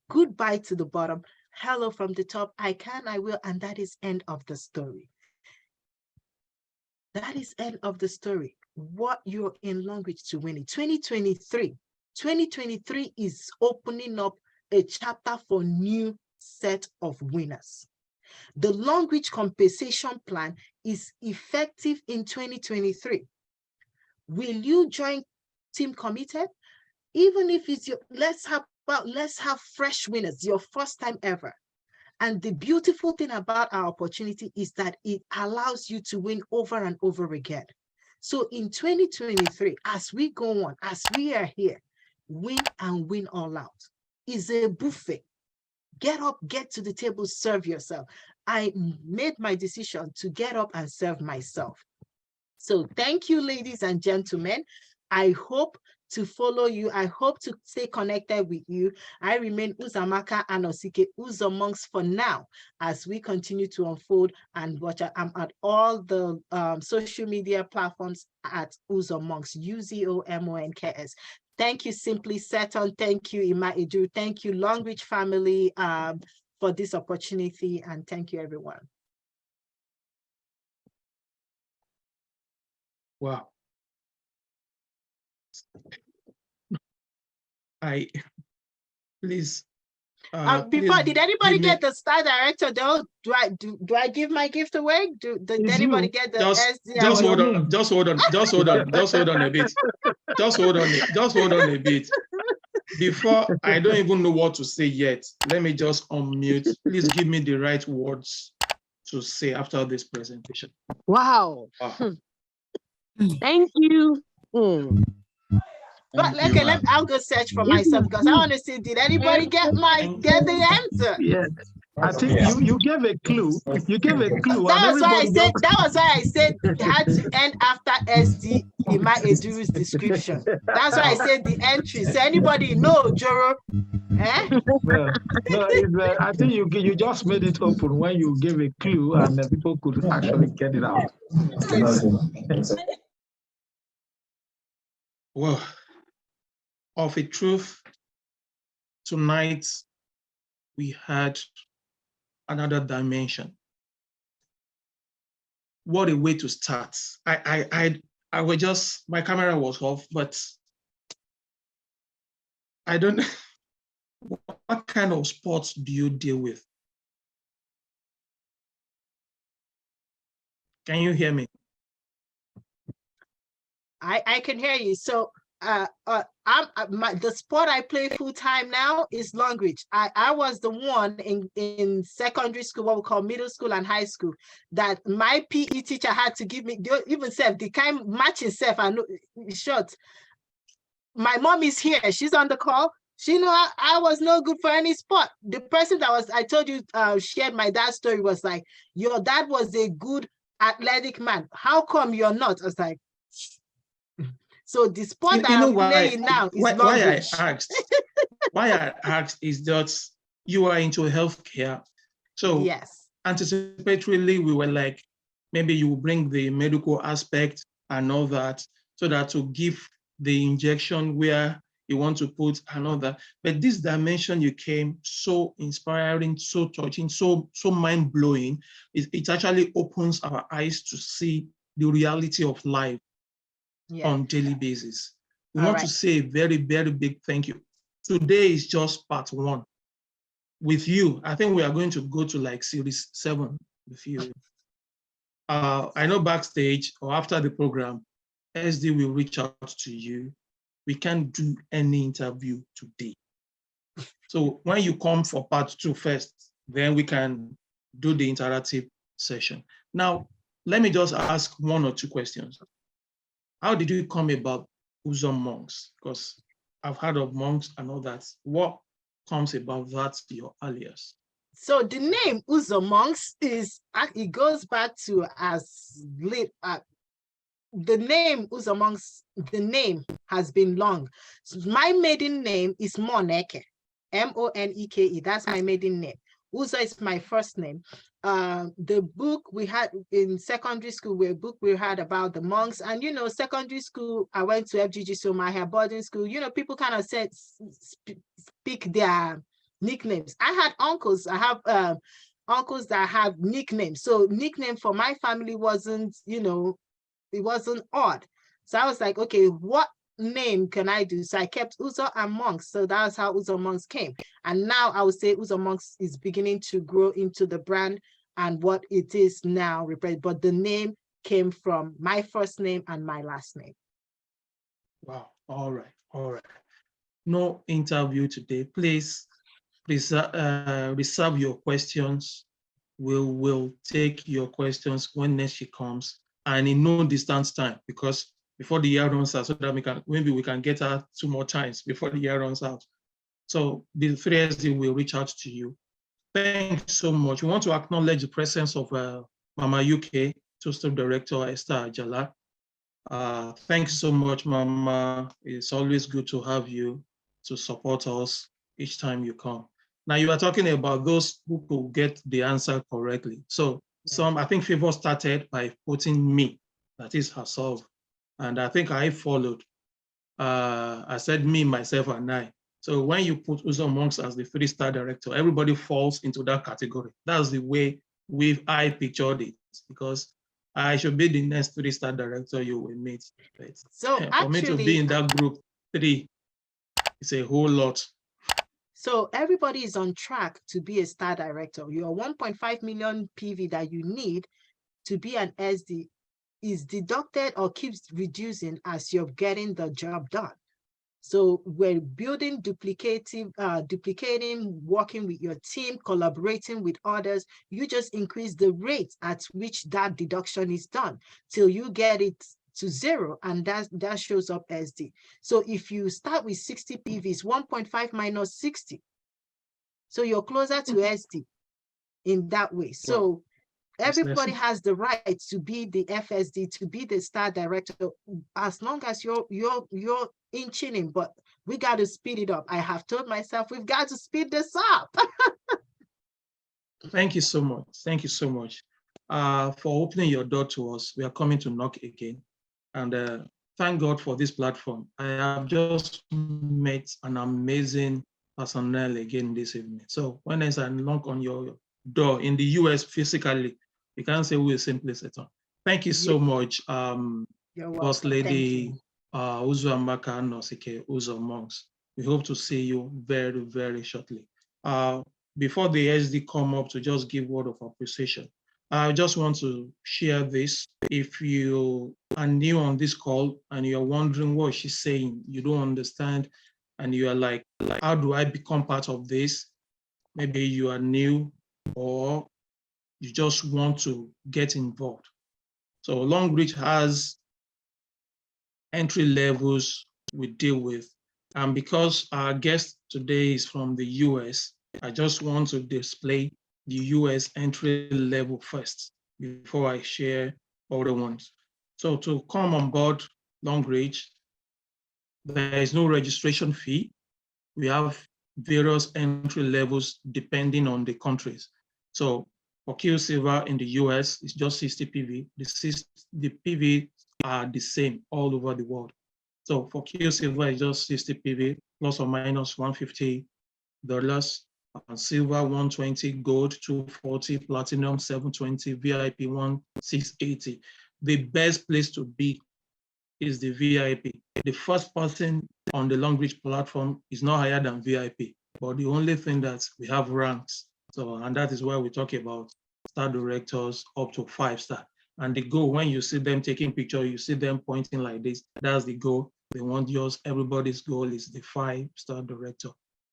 Goodbye to the bottom. Hello from the top. I can, I will, and that is end of the story. That is end of the story. What you're in Longrich to win it. 2023 is opening up a chapter for new set of winners. The Longrich compensation plan is effective in 2023. Will you join Team Committed? Even if it's your, let's have fresh winners, your first time ever. And the beautiful thing about our opportunity is that it allows you to win over and over again. So in 2023, as we go on, as we are here, win and win all out. Is a buffet. Get up, get to the table, serve yourself. I made my decision to get up and serve myself. So thank you, ladies and gentlemen. I hope to follow you. I hope to stay connected with you. I remain Uzoamaka Anosike, Uzomonks for now, as we continue to unfold and watch. I'm at all the social media platforms at Uzomonks, Uzomonks. Thank you, Simply Seton. Thank you, Ima Edu. Thank you, Longrich family, for this opportunity. And thank you, everyone. Wow. Please. Before, did anybody give me- get the star director though? Do I give my gift away? Did anybody get the SD? Just hold on a bit. Just hold on a bit. Before, I don't even know what to say yet. Let me just unmute. Please give me the right words to say after this presentation. Wow. Thank you. But I'll go search for myself because I want to see, did anybody get the answer? Yeah. I think you gave a clue. You gave a clue. That was why I said it had to end after SD Ima Edu's description. That's why I said the entry. So anybody know, Joro? Eh? No, I think you just made it open when you gave a clue and people could actually get it out. Well, of a truth, tonight we had another dimension. What a way to start. I was just, my camera was off, but I don't know. What kind of sports do you deal with? Can you hear me? I can hear you. So the sport I play full time now is Longrich. I was the one in secondary school, what we call middle school and high school, that my PE teacher had to give me, even self, the kind matching self, I know short. My mom is here, she's on the call. She know I was no good for any sport. The person that was, I told you, shared my dad's story, was like, your dad was a good athletic man. How come you're not? I was like, so the sport that I'm playing now is Longrich. Why I asked is that you are into healthcare. So yes, anticipatorily, we were like, maybe you will bring the medical aspect and all that, so that to give the injection where you want to put and all that. But this dimension you came, so inspiring, so touching, so mind-blowing. It actually opens our eyes to see the reality of life on daily basis. We want to say a very, very big thank you. Today is just part 1. With you, I think we are going to go to like series 7 with you. I know backstage or after the program, SD will reach out to you. We can't do any interview today. So when you come for part 2 first, then we can do the interactive session. Now, let me just ask 1 or 2 questions. How did you come about Uzomonks? Because I've heard of monks and all that. What comes about that, your alias? So the name Uzomonks it goes back to as late the name Uzomonks, the name has been long. So my maiden name is Moneke, Moneke. That's my maiden name. Uzo is my first name. The book we had in secondary school, we had about the monks, and you know, secondary school, I went to FGG, so my hair boarding school. You know, people kind of said speak their nicknames. I had uncles. I have uncles that have nicknames. So nickname for my family wasn't, you know, it wasn't odd. So I was like, okay, what name can I do? So I kept Uzo and Monks. So that's how Uzo Monks came. And now I would say Uzo Monks is beginning to grow into the brand and what it is now. But the name came from my first name and my last name. Wow. All right. All right. No interview today. Please reserve your questions. We'll take your questions when next she comes, and in no distance time, because before the year runs out, so that maybe we can get her 2 more times before the year runs out. So the 3SD will reach out to you. Thanks so much. We want to acknowledge the presence of Mama UK, Two-Step Director Esther Ajala. Thanks so much, Mama. It's always good to have you to support us each time you come. Now you are talking about those who could get the answer correctly. So I think Favor started by putting me, that is herself. And I think I followed. I said me, myself, and I. So when you put Uzo Monks as the 3-star director, everybody falls into that category. That's the way I pictured it, because I should be the next 3-star director you will meet. Right? So for me to be in that group 3, it's a whole lot. So everybody is on track to be a star director. Your 1.5 million PV that you need to be an SD is deducted or keeps reducing as you're getting the job done. So we're building duplicating, working with your team, collaborating with others. You just increase the rate at which that deduction is done till you get it to 0, and that shows up SD. So if you start with 60 PVs, 1.5 minus 60. So you're closer to SD in that way. So everybody has the right to be the FSD, to be the star director, as long as you're inching in, but we got to speed it up. I have told myself we've got to speed this up. Thank you so much. Thank you so much for opening your door to us. We are coming to knock again. And thank God for this platform. I have just met an amazing personnel again this evening. So when I knock on your door in the US physically, you can't say we're simply set on. Thank you so much, Boss Lady Uzoamaka, Anosike, Uzo Monks. We hope to see you very, very shortly. Before the SD come up to just give word of appreciation, I just want to share this. If you are new on this call and you're wondering what she's saying, you don't understand, and you are like, how do I become part of this? Maybe you are new or you just want to get involved. So Longrich has entry levels we deal with. And because our guest today is from the US, I just want to display the US entry level first before I share other ones. So to come on board Longrich, there is no registration fee. We have various entry levels depending on the countries. So for Q Silver in the US, it's just 60 PV. The PV are the same all over the world. So for Q Silver, it's just 60 PV plus or minus $150, and silver 120, gold 240, platinum 720, VIP 1680. The best place to be is the VIP. The first person on the Longrich platform is not higher than VIP, but the only thing that we have ranks. So, and that is why we talk about star directors up to 5-star. And the goal, when you see them taking picture, you see them pointing like this, that's the goal. They want yours, everybody's goal is the 5-star director.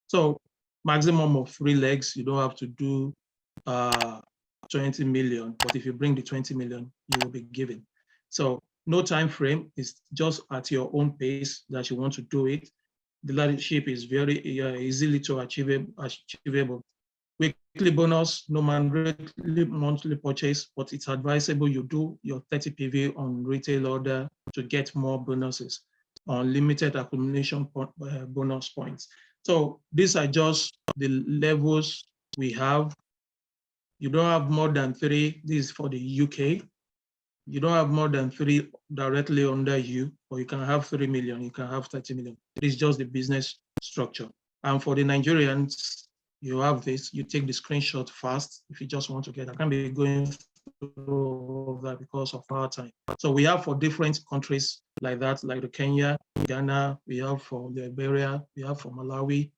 So maximum of 3 legs, you don't have to do 20 million, but if you bring the 20 million, you will be given. So no time frame, it's just at your own pace that you want to do it. The leadership is very easily to achievable. We weekly bonus, no mandatory monthly purchase, but it's advisable you do your 30 PV on retail order to get more bonuses on limited accumulation bonus points. So these are just the levels we have. You don't have more than 3, this is for the UK. You don't have more than 3 directly under you, or you can have 3 million, you can have 30 million. It's just the business structure. And for the Nigerians, you have this, you take the screenshot fast if you just want to get, I can't be going through that because of our time. So we have for different countries like that, like the Kenya, Ghana, we have for Liberia, we have for Malawi,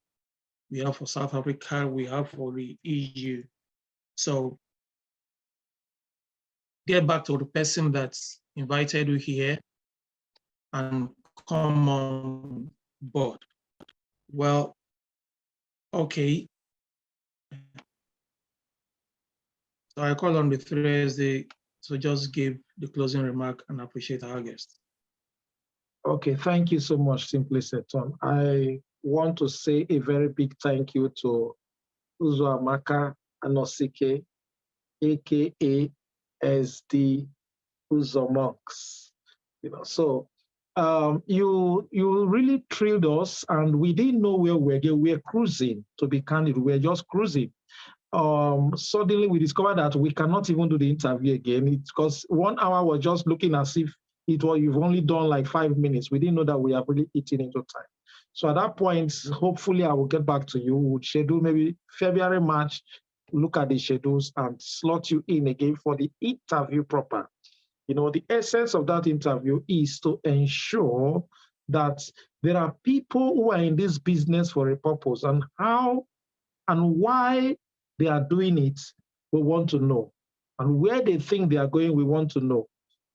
we have for South Africa, we have for the EU. So get back to the person that's invited you here and come on board. Well, okay. So I call on the Thursday, so just give the closing remark and appreciate our guest. Okay, thank you so much, Simply Seton. I want to say a very big thank you to Uzoamaka Anosike, aka SD Uzomonks. So you really thrilled us, and we didn't know where we're going. We're cruising, to be candid, we're just cruising. Suddenly we discovered that we cannot even do the interview again. It's because 1 hour was just looking as if you've only done like 5 minutes. We didn't know that we have really eaten into time. So at that point, hopefully I will get back to you. We'll schedule maybe February, March, look at the schedules and slot you in again for the interview proper. The essence of that interview is to ensure that there are people who are in this business for a purpose, and how and why they are doing it, we want to know. And where they think they are going, we want to know.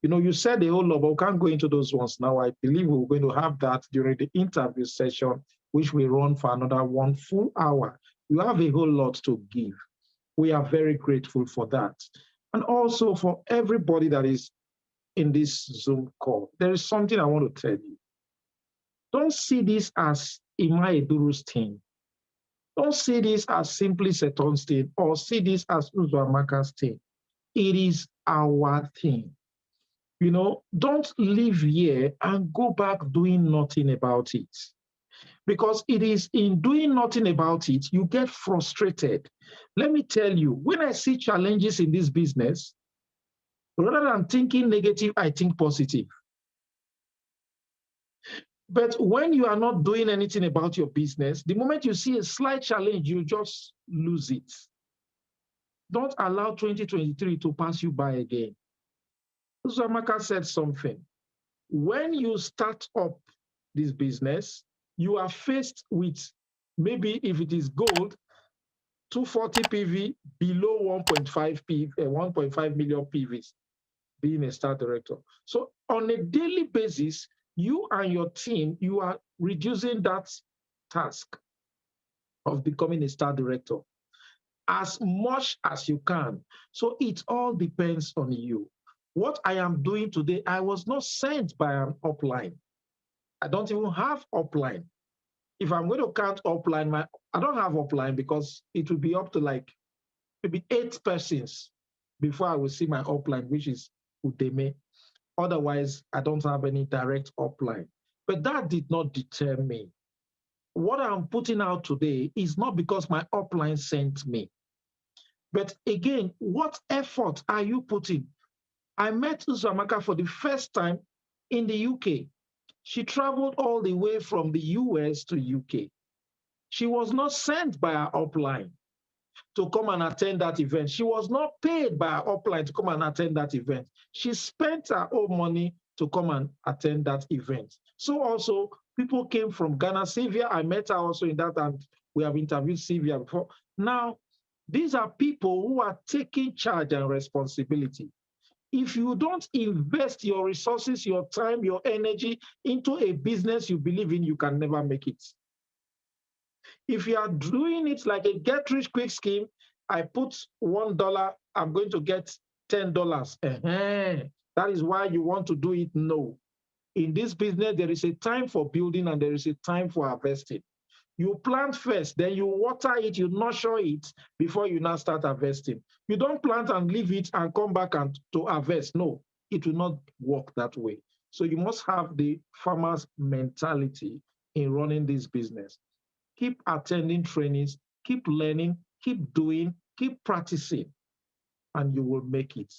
You said a whole lot, but we can't go into those ones now. I believe we're going to have that during the interview session, which we run for another 1 full hour. You have a whole lot to give. We are very grateful for that. And also for everybody that is in this Zoom call, there is something I want to tell you. Don't see this as Ima Eduru's thing. Don't see this as Simply Seton's thing, or see this as Uzoamaka's thing. It is our thing. Don't live here and go back doing nothing about it. Because it is in doing nothing about it, you get frustrated. Let me tell you, when I see challenges in this business, rather than thinking negative, I think positive. But when you are not doing anything about your business, the moment you see a slight challenge, you just lose it. Don't allow 2023 to pass you by again. Uzoamaka said something. When you start up this business, you are faced with, maybe if it is gold, 240 PV below 1.5 million PVs, being a star director. So on a daily basis, you and your team, you are reducing that task of becoming a star director as much as you can. So it all depends on you. What I am doing today, I was not sent by an upline. I don't even have upline. If I'm going to count upline, I don't have upline, because it will be up to like maybe 8 persons before I will see my upline, which is Udeme. Otherwise, I don't have any direct upline. But that did not deter me. What I'm putting out today is not because my upline sent me. But again, what effort are you putting? I met Uzoamaka for the first time in the UK. She traveled all the way from the US to UK. She was not sent by her upline to come and attend that event. She was not paid by her upline to come and attend that event. She spent her own money to come and attend that event. So also, people came from Ghana. Sylvia, I met her also in that, and we have interviewed Sylvia before. Now, these are people who are taking charge and responsibility. If you don't invest your resources, your time, your energy into a business you believe in, you can never make it. If you are doing it like a get-rich-quick scheme, I put $1, I'm going to get $10. That is why you want to do it? No. In this business, there is a time for building and there is a time for harvesting. You plant first, then you water it, you nurture it before you now start harvesting. You don't plant and leave it and come back and to harvest. No, it will not work that way. So you must have the farmer's mentality in running this business. Keep attending trainings, keep learning, keep doing, keep practicing, and you will make it.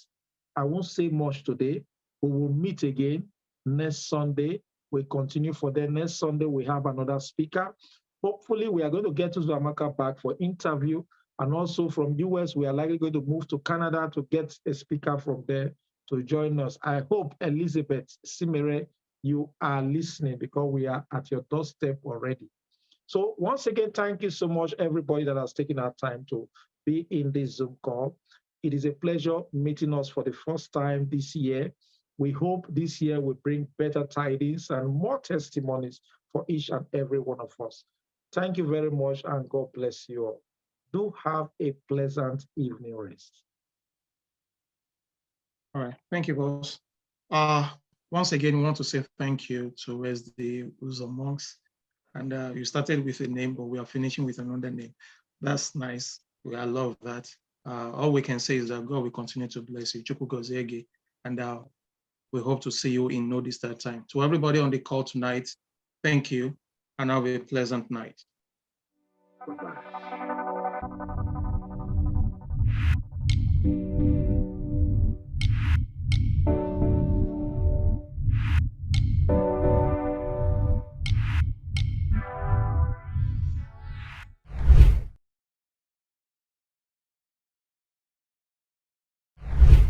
I won't say much today. We will meet again next Sunday. We continue for the next Sunday. We have another speaker. Hopefully, we are going to get Uzoamaka back for interview. And also from US, we are likely going to move to Canada to get a speaker from there to join us. I hope, Elizabeth Simere, you are listening because we are at your doorstep already. So once again, thank you so much, everybody that has taken our time to be in this Zoom call. It is a pleasure meeting us for the first time this year. We hope this year will bring better tidings and more testimonies for each and every one of us. Thank you very much, and God bless you all. Do have a pleasant evening rest. All right, thank you, boss. Once again, we want to say thank you to SD Uzomonks. And you started with a name, but we are finishing with another name. That's nice. I love that. All we can say is that God will continue to bless you. Chukwu Gozege. And we hope to see you in no distant time. To everybody on the call tonight, thank you, and have a pleasant night. Bye-bye.